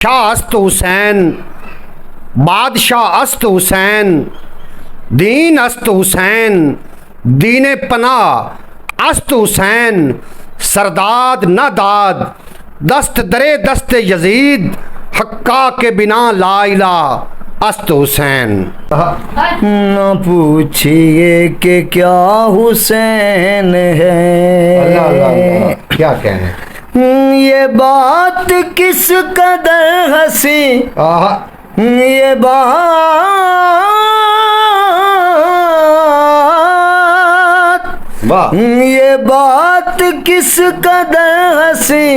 शाह अस्त हुसैन, बादशाह अस्त हुसैन, दीन अस्त हुसैन, दीन पनाह अस्त हुसैन, सरदाद न दाद, दस्त दरे दस्त यजीद, हक्का के बिना ला इलाह अस्त हुसैन। न पूछिए कि क्या हुसैन है। अल्लाह अल्लाह अल्लाह, क्या कहने। ये बात किस कदर हंसी, ये बात किस कदर हंसी,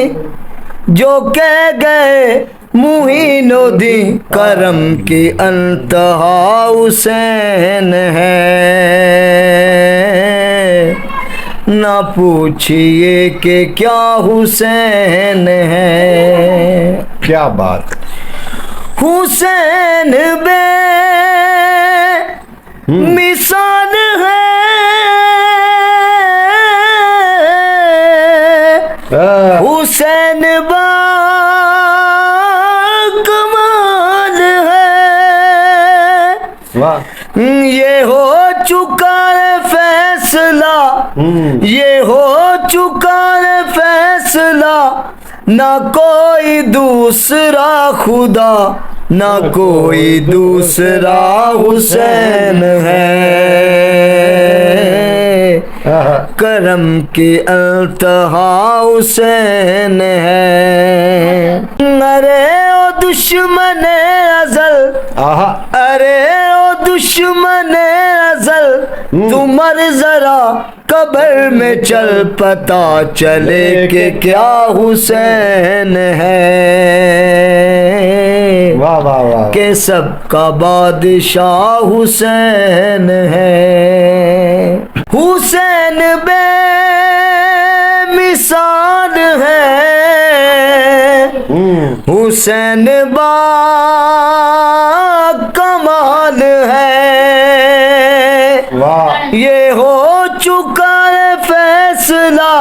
जो कह गए मुहीनुद्दीन करम की अंतहा हुसैन है। ना पूछिए कि क्या हुसैन है। क्या बात। हुसैन बे मिसाल है, हुसैन बा कमाल है। ये हो चुका है फैसला, ये हो चुका है फैसला, ना कोई दूसरा खुदा, ना कोई दूसरा हुसैन है। करम की अंतहा हुसैन है। अरे ओ दुश्मन अज़ल, अरे ओ दुश्मन अज़ल, तू मर जरा कब्र में चल, पता चले कि क्या हुसैन है। वाह वाह वाह। के सबका बादशाह हुसैन है। हुसैन बे मिसाल है, हुसैन बा कमाल है। वाह। ये हो चुका है फैसला,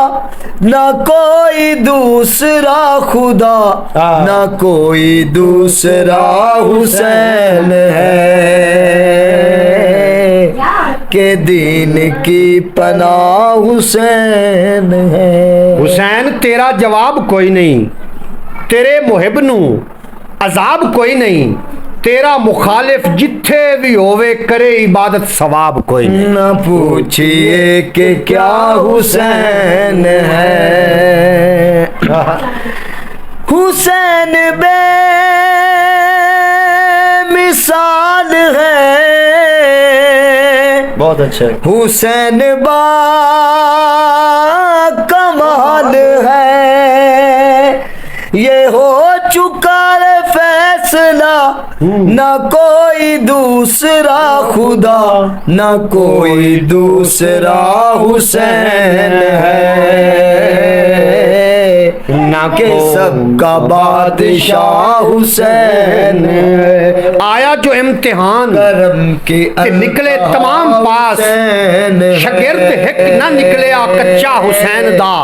ना कोई दूसरा खुदा, ना कोई दूसरा हुसैन है। के दीन की पनाह हुसैन है। हुसैन तेरा जवाब कोई नहीं, तेरे मुहिब नू अजाब कोई नहीं, तेरा मुखालिफ जिथे भी होवे करे इबादत सवाब कोई नहीं। न पूछिए कि क्या हुसैन है। हुसैन बे मिसाल है, बहुत अच्छा। हुसैन बा कमाल है। ये हो चुका है फैसला, ना कोई दूसरा खुदा, ना कोई दूसरा हुसैन है। ना के सबका बादशाह हुसैन है। आया जो इम्तिहान करम की निकले तमाम पास, शगिर्द हिक ना निकलिया कच्चा हुसैन दा।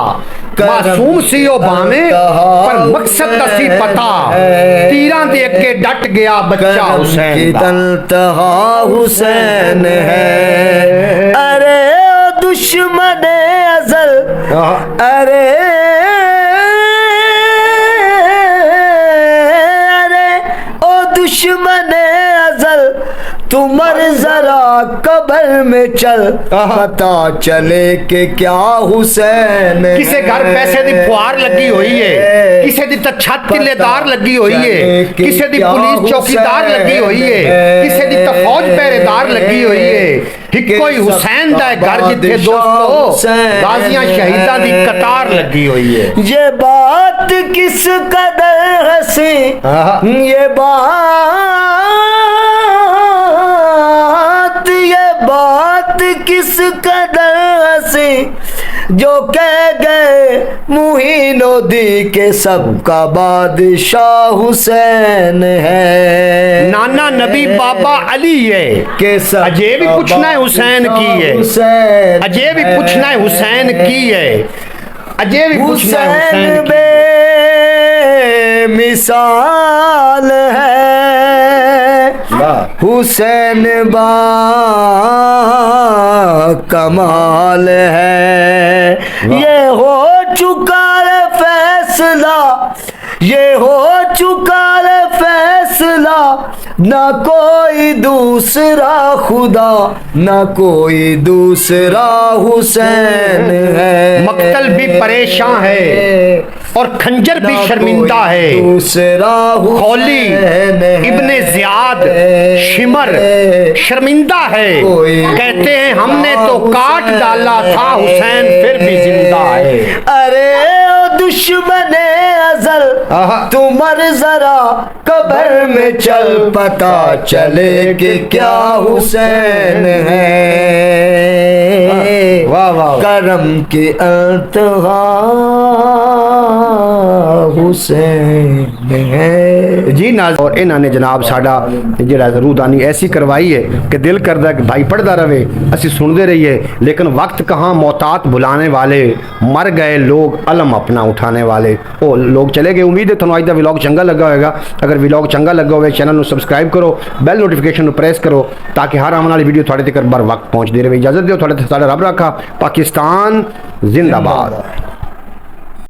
मासूम सी ओ भावे पर मकसद दा सी पता, तीरां दे अगे डट गया बच्चा हुसैन दा। अंतहा हुसैन है। अरे ओ दुश्मन अज़ल, अरे दुश्मन अज़ल, तू मर जरा कब्र में चल, पता चले कि क्या हुसैन। किसे घर पैसे दी फुहार लगी हुई है, किसे दी छत किलेदार लगी हुई है, किसे दी पुलिस चौकीदार लगी हुई है, किसे दी फौज पहरेदार लगी हुई है। कोई हुसैन दा घर जिथे दोस्तों गाजियां शहीदां दी कतार लगी हुई है। ये बात किस कदर हंसी, ये बात किस कदर हंसी, जो कह गए मुहीनुद्दीन के सबका बादशाह हुसैन है। नाना नबी बाबा अली है के अजय भी पूछना है हुसैन की है, अजय भी पूछना है हुसैन की है, अजय भी पूछना है हुसैन बे बेमिसाल है, हुसैन बा कमाल है। ये हो चुका है फैसला, ये हो चुका है फैसला, ना कोई दूसरा खुदा, ना कोई दूसरा हुसैन है। मक्तल भी परेशान है और खंजर भी शर्मिंदा है। दूसरा खौली इब्ने ज़ियाद शिमर शर्मिंदा है, कहते हैं हमने तो काट डाला था, हुसैन फिर भी जिंदा है। अरे ओ दुश्मने अज़ल तू मर जरा कब्र में चल, पता चले कि क्या हुसैन है। वाह वाह, करम के अंतहा हुसैन है जी नाज़। और इन्हों ने जनाब साडा जिहड़ा रूदानी ऐसी करवाई है कि दिल करदा कि भाई पढ़दा रहे, असी सुनते रहिए, लेकिन वक्त कहाँ मोहतात बुलाने वाले, मर गए लोग अलम अपना उठाने वाले, वो लोग चले गए। उम्मीद है तुहानू अज दा व्लॉग चंगा लगा होगा। अगर व्लॉग चंगा लगा हो चैनल को सबसक्राइब करो, बैल नोटिफिकेशन प्रेस करो ताकि हर आने वाली वीडियो थोड़े तक बर वक्त पहुँचती रहे। इजाजत दो, थोड़े साडा रब रखा। पाकिस्तान जिंदाबाद।